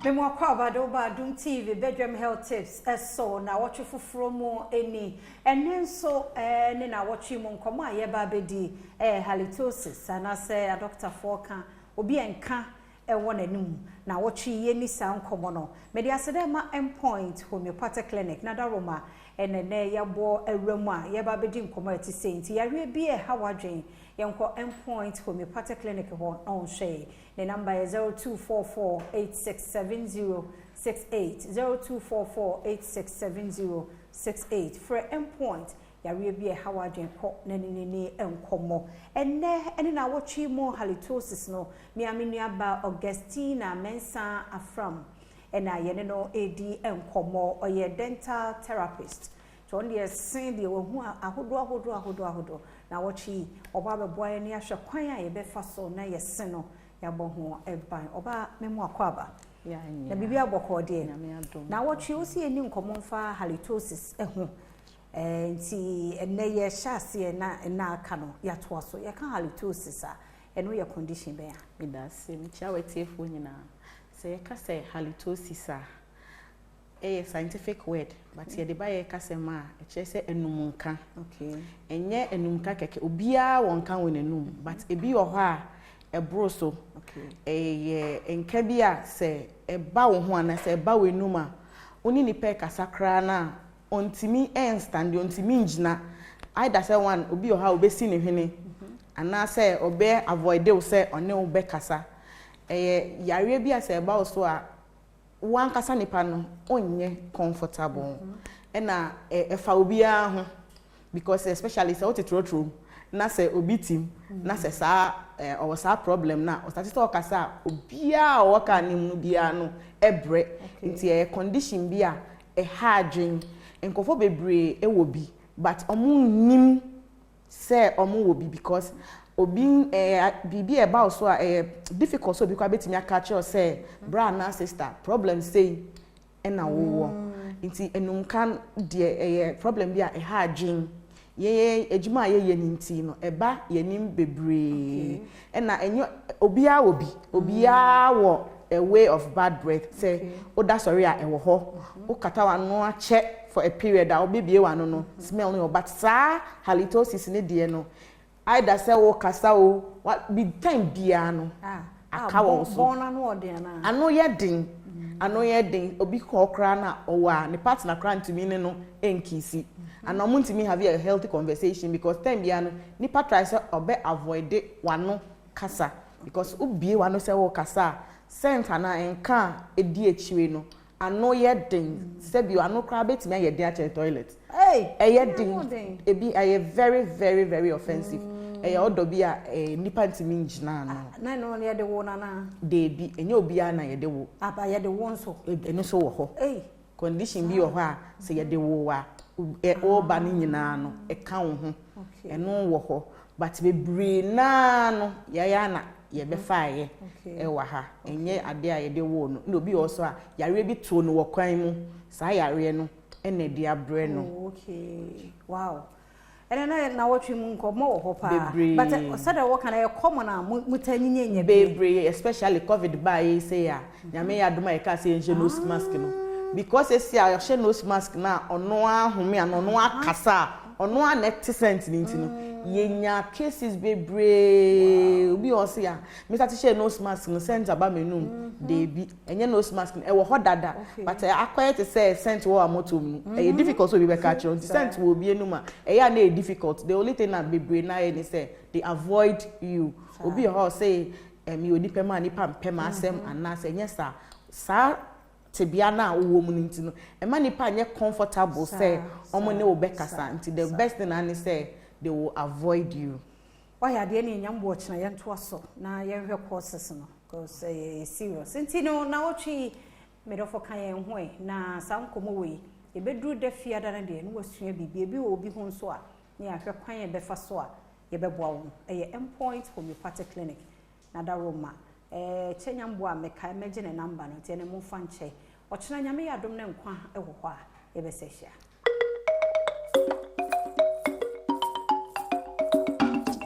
Memo kwa Badom TV bedroom health tips so na watch fufuro mu eni enen so ne na watch mu nkomo ayeba bedi halitosis ana say a doctor for kan obi enka ewo nanum na watch ye ni sa nkomo no media asede ma endpoint homeopathic clinic na daroma enene yabo awramu a yeba bedi nkomo ati senti yare bi hawadwen yenko endpoint homeopathic clinic ho on share. The number is 0244867068 0244867068 for endpoint yare bi hawadwen ko nanini enkomo ene na watchi mo halitosis no mi amenu ba Augustina Mensa Afram ena yene no edi enkomo oye dental therapist so on the sen de wo hu ahodo na watchi oba be boy ni ahwe kwan a ye be fa so na ye sen no ya bo ho eban oba memo akwaba ya nya na bibia boko de na watchi o si eni nkomo mfa halitosis ehu nti ene ye hyase na aka no ya to so ye kan halitosis a eno ye condition be a midase mi cha wetefo nyina se ye ka se halitosis a a scientific word but ye de ba ye ka se ma e che se enumunka okay enye enumka keke obia wonka wonenum but ebi wo ho a ebro so okay ye enka bia se eba wo ho ana se eba wenum a oni ni pe kasakra na ontimi stand ontimi ngina either say one obi wo ha obesi ne hwene ana se obe avoid wo se one wo be kasa yare bia se eba wo so a wan kasa nipa no onye comfortable na efa obia ho because especially say otetrotro na say obi tim na say sa o sa problem na o start to kasa obia o ka nim no bia no ebre nti condition bia hardwin enkofo bebre wo bi but omu nim say omu wo bi because obi bibi about so difficult so because betimi aka che o say bra na sister problem say na wo nti enum kan de problem bia hardwin ye ejuma ye ni nti no eba ye nim bebre na enyo obia wo bi obia wo a way of bad breath say oda sorry a ewo ho o kata wa no a che for a period a obibie wa no smell no but sa halitosis ne de no either say wo kasa o what be time bia no aka wo so bona no ode na ano ye din obi ko kra na owa ne partner kra ntimi ne no enkisi and omuntimi have a healthy conversation because time bia no nipa try say obe avoid wano kasa because ubie wano say wo kasa center na enka edi echiwe no ano ye din say bi ano kra betimi aye dey at toilet ye din ebi aye very very very offensive odo bia nipa ntimi ngina na no ye de wo na de bi enye obi a na ye de wo aba ye de wo nso eno so wo ho condition bi wo ho a say ye de wo wa o ba ni nyina no ka wo ho eno wo ho but bebre na no ya na ye be faaye wa ha enye ade a ye de wo no obi also a yare bi to no wo kwan mu sa yare no ene de abre no okay wow ene na watch mu nkomo ho pa but said what can I common a mutanyinye bebre especially covid ba ye say ya nyame ya doma e ka say enje nose mask no because esi a she nose mask na ono ahome ano ono akasa ono a 90% ni ntino yenya cases bebre obi o say ya Mr. She nose mask no center ba menum dey bi enye nose mask e wo hodada but akoye to say cent wo amotom no e difficult so be catch on cent wo bi enuma e ya na difficult the only thing na bebre na e say they avoid you obi o say mi onipa ma nipa mpem asem anase enye sa tebia na wo mu ntino e ma nipa nye comfortable say omo ne obekasa nti the best thing na say they will avoid you. Why are there any young watch na yanto so na yenhwe courses no because serious nti no na ochi medofo kan yen ho na sankomo we e bedru da fia da na de no wasua bibia bi wo bi ho nso a na yahwe kwan ye befa so a ye beboa wo endpoint homeopathic clinic na da Roma chenyambo a meka imagine number no te ne mo fa nche ochina nyame ya dom na nkwa ewo ho a ye besehia